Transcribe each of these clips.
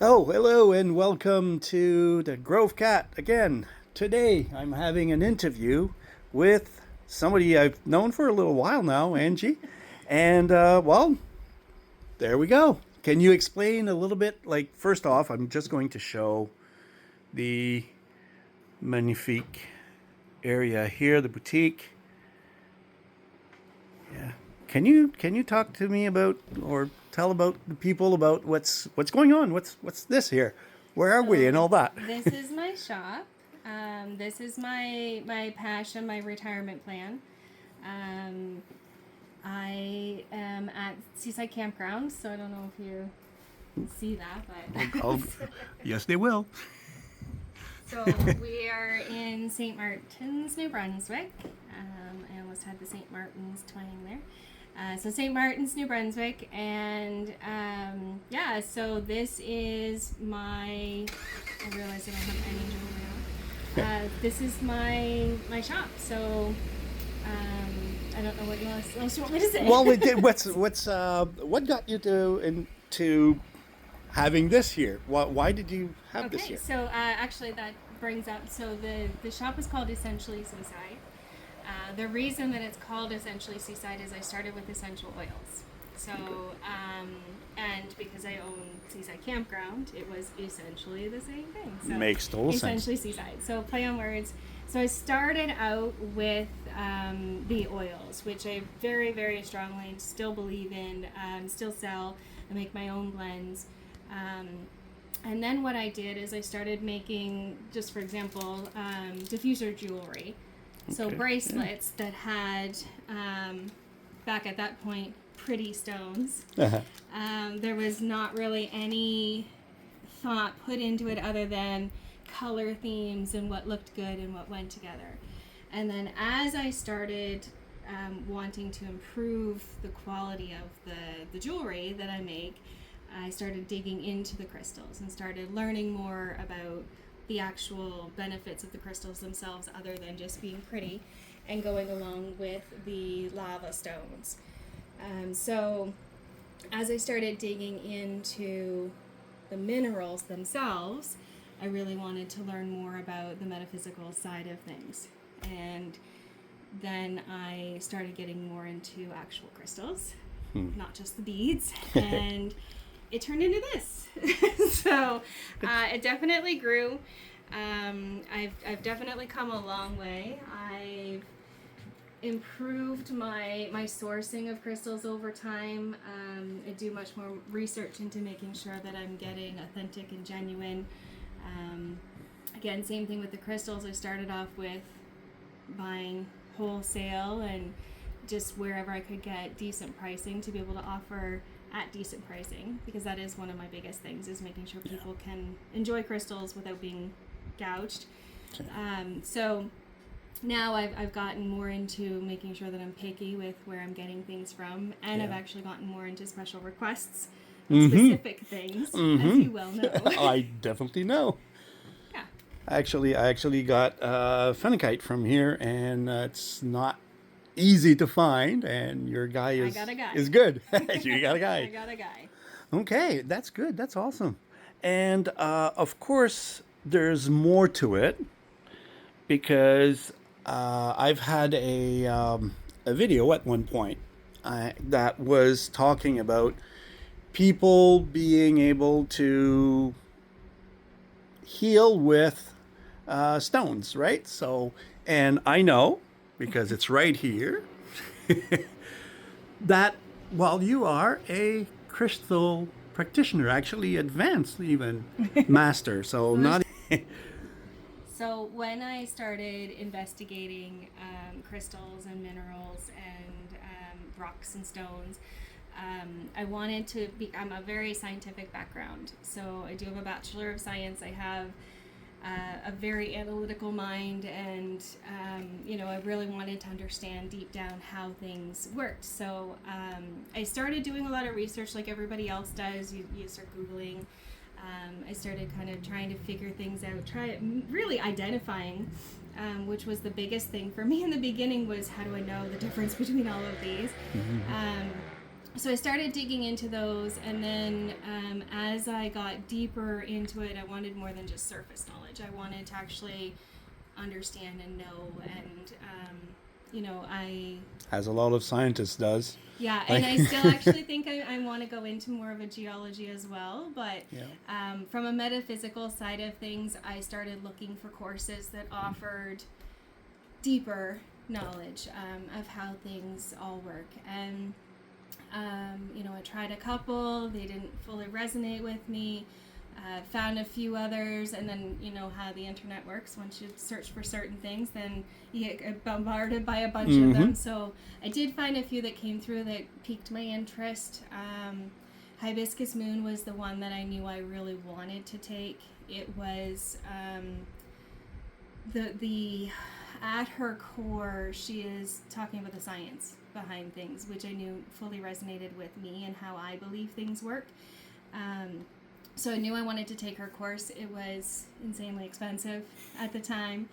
Oh, hello and welcome to the Grove Cat again. Today I'm having an interview with somebody I've known for a little while now, Angie. And, there we go. Can you explain a little bit? Like, first off, I'm just going to show the magnifique area here, the boutique. Yeah. Can you talk to me about or tell about the people about what's going on? What's this here? Where are we and So all that? this is my shop. This is my passion, my retirement plan. Um, I am at Seaside Campground, so I don't know if you can see that, Oh, but yes, they will. so we are in St. Martin's, New Brunswick. I almost had the St. Martin's twang there. So St. Martin's, New Brunswick, and yeah. So this is my. I realize I don't have any jewelry on. This is my shop. So I don't know what else you want me to say. Well, we did. What got you to into having this here? Why did you have this Okay, here? so actually that brings up, so the shop is called Essentially Seaside. The reason that it's called Essentially Seaside is I started with essential oils. So, and because I own Seaside Campground, it was essentially the same thing. So Makes total sense. Essentially Seaside. So play on words. So I started out with the oils, which I very, very strongly still believe in, still sell. I make my own blends. And then what I did is I started making, just for example, diffuser jewelry. So Okay. bracelets that had, back at that point, pretty stones. Uh-huh. There was not really any thought put into it other than color themes and what looked good and what went together. And then as I started wanting to improve the quality of the jewelry that I make, I started digging into the crystals and started learning more about the actual benefits of the crystals themselves other than just being pretty, and going along with the lava stones. So as I started digging into the minerals themselves, I really wanted to learn more about the metaphysical side of things. And then I started getting more into actual crystals, not just the beads. And it turned into this. So it definitely grew. I've definitely come a long way. I've improved my sourcing of crystals over time. I do much more research into making sure that I'm getting authentic and genuine. Again, same thing with the crystals. I started off with buying wholesale and just wherever I could get decent pricing to be able to offer at decent pricing, because that is one of my biggest things, is making sure people can enjoy crystals without being gouged. So now I've gotten more into making sure that I'm picky with where I'm getting things from, and I've actually gotten more into special requests of specific things, as you well know. I definitely know. Yeah. I actually got phenakite from here, and it's not easy to find. And your guy I got a guy. is good. You got a I guy. got a guy. Okay, that's good. That's awesome. And of course, there's more to it because I've had a video at one point that was talking about people being able to heal with stones, right? So, and I know because it's right here that while you are a crystal practitioner, actually advanced even master, so not. So when I started investigating crystals and minerals and rocks and stones, I wanted to be. I'm a very scientific background, so I do have a Bachelor of Science. I have a very analytical mind, and I really wanted to understand deep down how things worked. So I started doing a lot of research, like everybody else does. You start Googling. I started kind of trying to figure things out, really identifying, which was the biggest thing for me in the beginning, was how do I know the difference between all of these. so I started digging into those, and then as I got deeper into it, I wanted more than just surface knowledge. I wanted to actually understand and know, and I As a lot of scientists does. yeah, and I still actually think I want to go into more of a geology as well, but from a metaphysical side of things, I started looking for courses that offered deeper knowledge of how things all work. And I tried a couple, they didn't fully resonate with me. Found a few others, and then you know how the internet works. Once you search for certain things, then you get bombarded by a bunch of them. So I did find a few that came through that piqued my interest. Hibiscus Moon was the one that I knew I really wanted to take. It was the at her core, she is talking about the science behind things, which I knew fully resonated with me and how I believe things work. So I knew I wanted to take her course. It was insanely expensive at the time.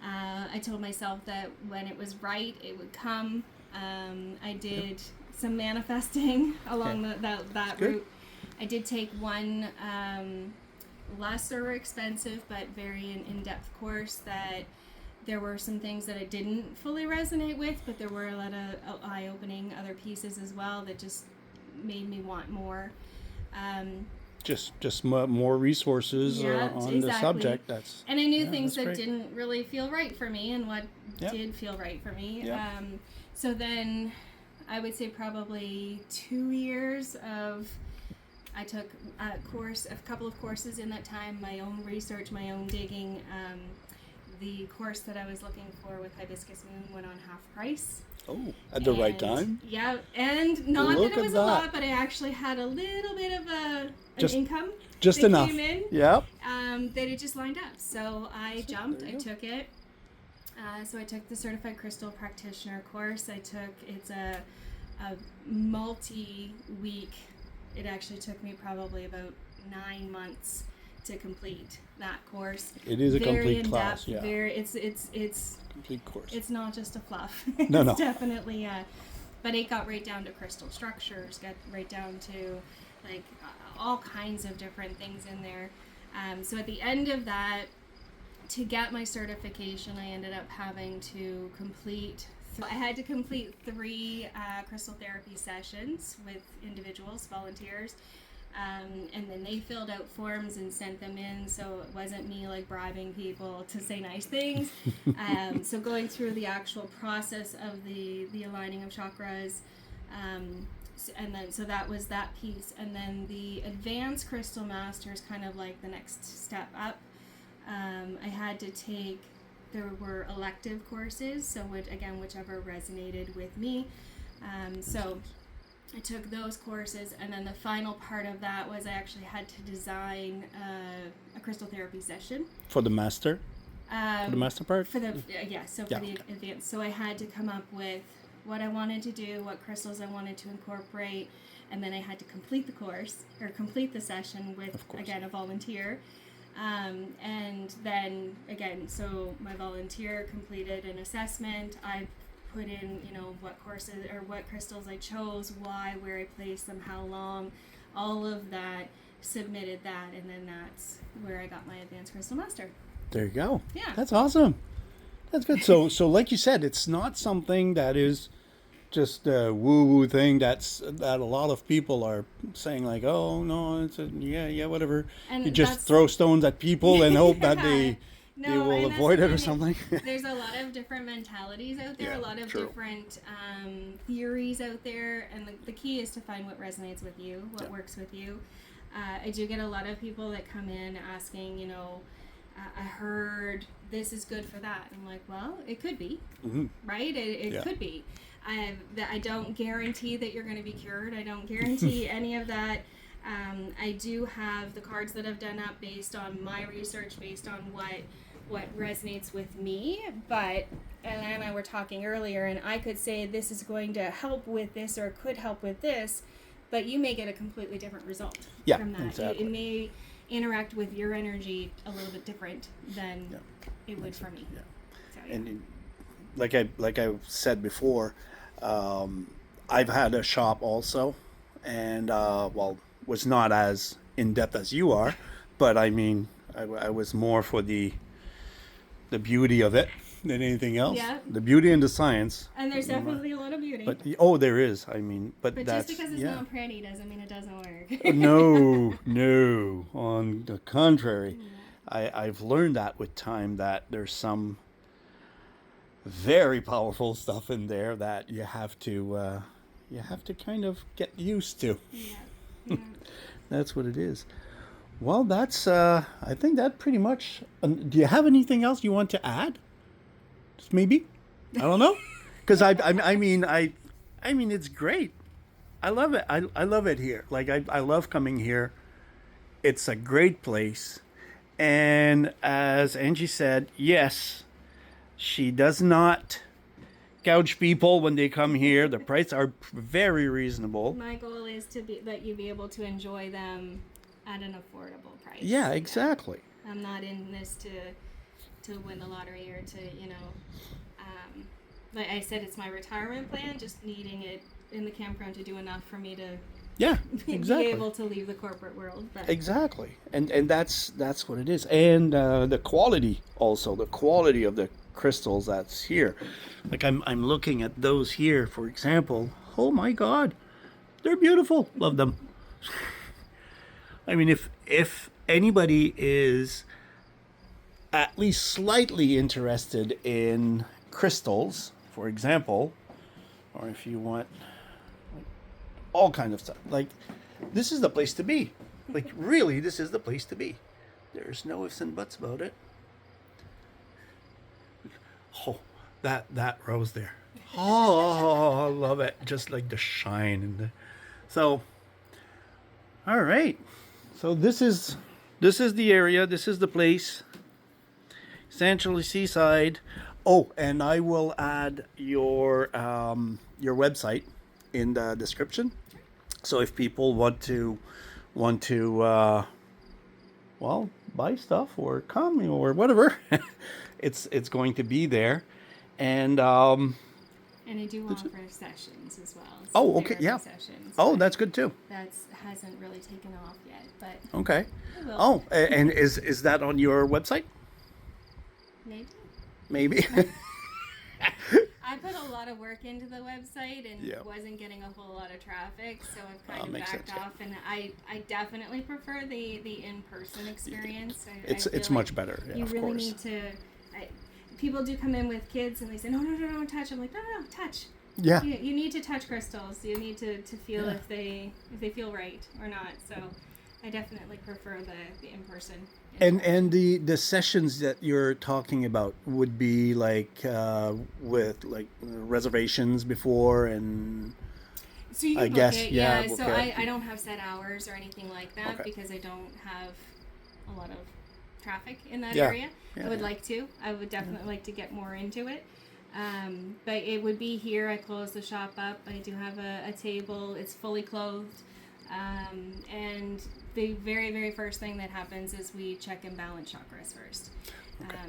I told myself that when it was right, it would come. I did some manifesting along that route. I did take one lesser expensive but very in-depth course that there were some things that I didn't fully resonate with, but there were a lot of eye-opening other pieces as well that just made me want more. Just more resources on the subject. And I knew things that didn't really feel right for me, and what did feel right for me. So then I would say probably 2 years of, I took a couple of courses in that time, my own research, my own digging. The course that I was looking for with Hibiscus Moon went on half price. Oh, at the right time? Yeah, and not that it was a lot, but I actually had a little bit of an income. Just that enough. Came in, yeah. That it just lined up. So I jumped, I took it. So I took the Certified Crystal Practitioner course. It's a multi-week, it actually took me probably about 9 months to complete that course. It is a very complete in-depth, class, yeah. It's complete course. It's not just a fluff. No. It's definitely but it got right down to crystal structures, got right down to like all kinds of different things in there. So at the end of that, to get my certification, I ended up having to complete. I had to complete 3 crystal therapy sessions with individuals, volunteers. And then they filled out forms and sent them in, so it wasn't me like bribing people to say nice things. So going through the actual process of the aligning of chakras, and then so that was that piece. And then the Advanced Crystal Master is kind of like the next step up. I had to take, there were elective courses, so whichever resonated with me. So I took those courses, and then the final part of that was I actually had to design a crystal therapy session. For the master? For the master part? For the advanced. So I had to come up with what I wanted to do, what crystals I wanted to incorporate, and then I had to complete the course, or complete the session with, again, a volunteer. And then, again, so my volunteer completed an assessment. I put in, what courses or what crystals I chose, why, where I placed them, how long, all of that, submitted that, and then that's where I got my Advanced Crystal Master. There you go. Yeah. That's awesome. That's good. So like you said, it's not something that is just a woo-woo thing that a lot of people are saying like, oh, no, it's whatever. And you just throw stones at people and hope that they will avoid it or something. There's a lot of different mentalities out there, a lot of different theories out there, and the key is to find what resonates with you, what works with you. I do get a lot of people that come in asking, I heard this is good for that. I'm like, well, it could be, right? It could be. I don't guarantee that you're going to be cured. I don't guarantee any of that. I do have the cards that I've done up based on my research, based on what resonates with me. But Ella and I were talking earlier, and I could say this is going to help with this or could help with this, but you may get a completely different result from that. Exactly. It may interact with your energy a little bit different than it would for me. And like I said before, I've had a shop also, and well, was not as in depth as you are, but I mean, I was more for the beauty of it than anything else. Yeah. The beauty and the science. And there's definitely a lot of beauty. But oh, there is. I mean, but But that's just because it's yeah. not pretty doesn't mean it doesn't work. No, no. On the contrary, I've learned that with time that there's some very powerful stuff in there that you have to kind of get used to. Yeah. Yeah. That's what it is. Well, that's I think that pretty much. Do you have anything else you want to add? Just maybe. I don't know. Because I mean, it's great. I love it. I love it here. Like I love coming here. It's a great place. And as Angie said, yes, she does not gouge people when they come here. The prices are very reasonable. My goal is to be that you be able to enjoy them at an affordable price. Yeah, exactly. I'm not in this to win the lottery or to, like I said, it's my retirement plan, just needing it in the campground to do enough for me to Yeah, be exactly. able to leave the corporate world. But Exactly, and that's what it is, and the quality also, the quality of the crystals that's here. Like I'm looking at those here, for example. Oh my God, they're beautiful. Love them. I mean, if anybody is at least slightly interested in crystals, for example, or if you want all kind of stuff, like this is the place to be. Like really, this is the place to be. There's no ifs and buts about it. Oh, that rose there. Oh, I love it. Just like the shine and so. All right. So this is the area. This is the place. Essentially Seaside. Oh, and I will add your website in the description. So if people want to well, buy stuff or come or whatever, it's going to be there. And and I do offer sessions as well. oh, okay, therapy yeah. Sessions, Oh, but that's good too. that hasn't really taken off yet, but Okay. it will. Oh, and is that on your website? Maybe. Maybe. I put a lot of work into the website and Yeah. wasn't getting a whole lot of traffic, so I've kind of makes backed sense, yeah. off. And I definitely prefer the in-person experience. It's feel much better. Yeah, you of really course. need to. People do come in with kids and they say, no, don't touch. I'm like, no, touch. Yeah. You need to touch crystals. You need to feel Yeah. if they feel right or not. So I definitely prefer the in-person. And the sessions that you're talking about would be like with like reservations before and So you can I book guess, it, yeah, yeah. book So it. I don't have set hours or anything like that Okay. because I don't have a lot of traffic in that Yeah. area. Yeah, I would yeah. like to. I would definitely like to get more into it. But it would be here. I close the shop up. I do have a table. It's fully clothed. And the very, very first thing that happens is we check and balance chakras first.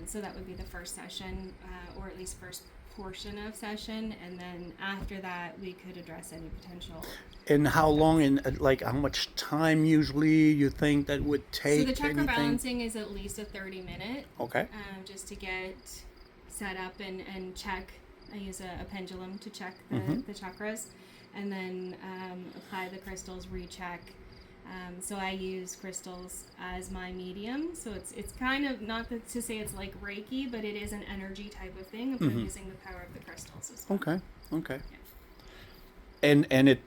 So that would be the first session, or at least first portion of session. And then after that, we could address any potential. And how long and like how much time usually you think that would take? So the chakra anything? balancing is at least a 30-minute, Okay. just to get set up and check. I use a pendulum to check Mm-hmm. the chakras, and then apply the crystals, recheck. So I use crystals as my medium. So it's kind of not to say it's like Reiki, but it is an energy type of thing. If I'm using the power of the crystals as well. Okay. Okay. And it,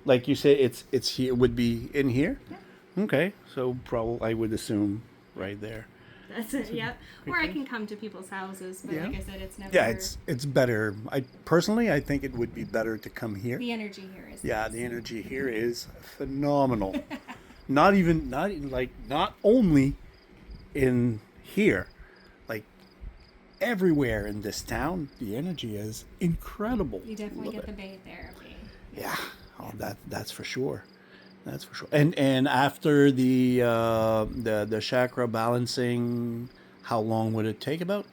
like you say, it's here. Would be in here. Yeah. Okay. So probably I would assume right there. That's it. Yep. Or I can come to people's houses, but Yeah. like I said, it's never. Yeah, it's better. I personally, I think it would be better to come here. The energy here is. Yeah, the energy here is phenomenal. not only in here, like everywhere in this town, the energy is incredible. You definitely Love get it. the Bay therapy. Yeah, oh, that's for sure. That's for sure. And after the chakra balancing, how long would it take about?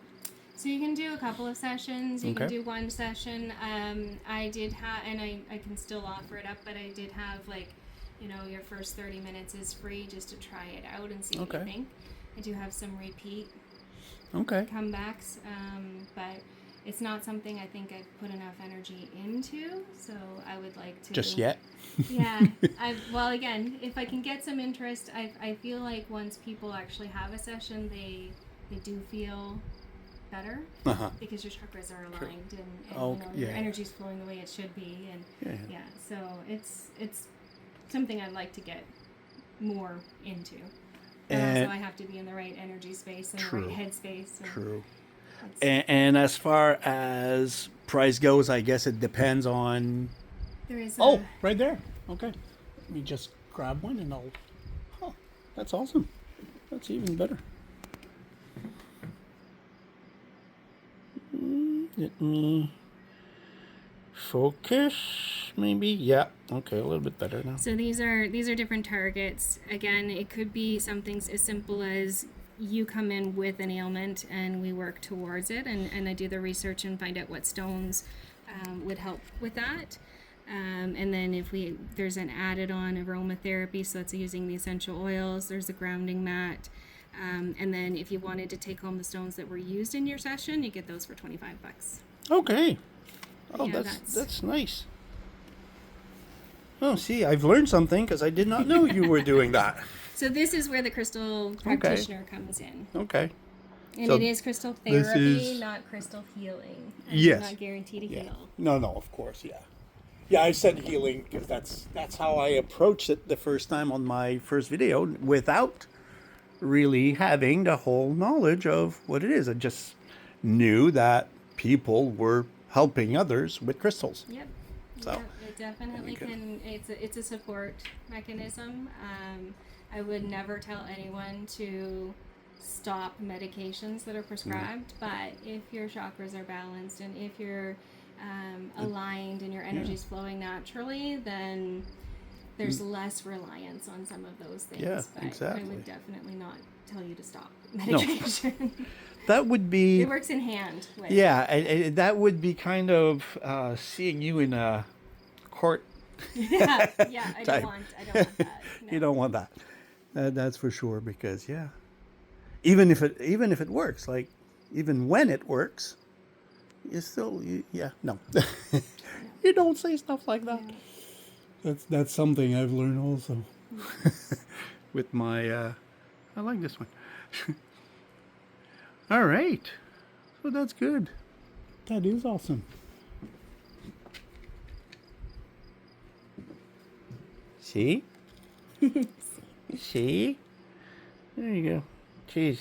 So you can do a couple of sessions. You can Okay. do one session. I did have, and I can still offer it up, but I did have like, your first 30 minutes is free just to try it out and see what you Okay. think. I do have some repeat Okay. comebacks, but it's not something I think I've put enough energy into. So I would like to. Just yet? Yeah. Well, again, if I can get some interest, I feel like once people actually have a session, they do feel better Uh-huh. because your chakras are aligned and Oh, your yeah. energy's flowing the way it should be, and Yeah. so it's something I'd like to get more into. But And also I have to be in the right energy space and True. the right headspace. And true. it's- And as far as price goes, I guess it depends on. there is Oh, right there. Okay. Let me just grab one and I'll. Oh, that's awesome. That's even better. Let me focus, maybe. Yeah. Okay, a little bit better now. So these are different targets. Again, it could be something as simple as you come in with an ailment and we work towards it, and I do the research and find out what stones would help with that. And then there's an added on aromatherapy, so that's using the essential oils. There's a grounding mat. And then if you wanted to take home the stones that were used in your session, you get those for $25. Okay. Oh, Yeah, that's nice. Oh, see, I've learned something because I did not know you were doing that. So this is where the crystal practitioner comes in. Okay. And So it is crystal this therapy, is- not crystal healing. Yes. I'm not guaranteed to Yeah. heal. No, of course, yeah. Yeah, I said healing because that's how I approached it the first time on my first video without really having the whole knowledge of what it is. I just knew that people were helping others with crystals. Yep. So, Yep. It definitely good. can. It's a support mechanism. I would never tell anyone to stop medications that are prescribed, but if your chakras are balanced and if you're aligned and your energy is flowing naturally, then there's less reliance on some of those things. Yeah, but exactly. I would definitely not tell you to stop medication. That would be It works in hand with. yeah. That would be kind of seeing you in a court. yeah, I Type. don't want that. No. You don't want that. That's for sure. Because yeah, even if it works, like even when it works, you still no. You don't say stuff like that. Yeah. That's something I've learned also. With my I like this one. All right. So that's good. That is awesome. See? See? There you go. Jeez.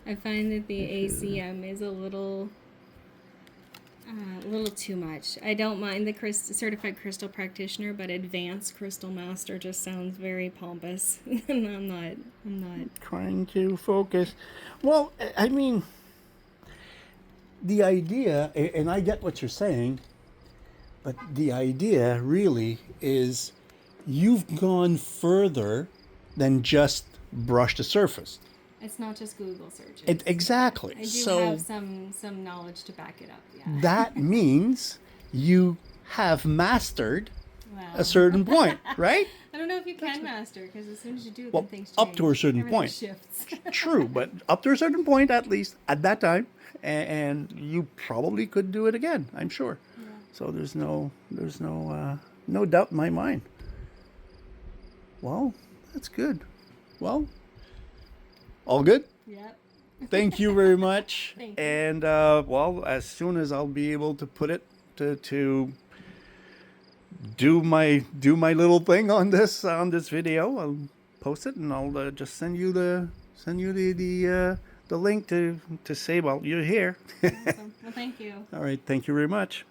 I find that the ACM is a little too much. I don't mind the certified crystal practitioner, but advanced crystal master just sounds very pompous. And I'm not. Trying to focus. Well, I mean, the idea, and I get what you're saying, but the idea really is you've gone further than just brush the surface. It's not just Google searches. Exactly. I do So have some knowledge to back it up. Yeah. that means you have mastered Well, a certain point, right? I don't know if you can master, because as soon as you do, Well, then things change. up to a certain Everything point. shifts. True, but up to a certain point, at least at that time, and you probably could do it again. I'm sure. Yeah. So there's no doubt in my mind. Well, that's good. Well, all good. Yep. Thank you very much. Thank you. And well, as soon as I'll be able to put it to do my little thing on this video, I'll post it and I'll just send you the link to say, well, you're here. Awesome. Well, thank you. All right. Thank you very much.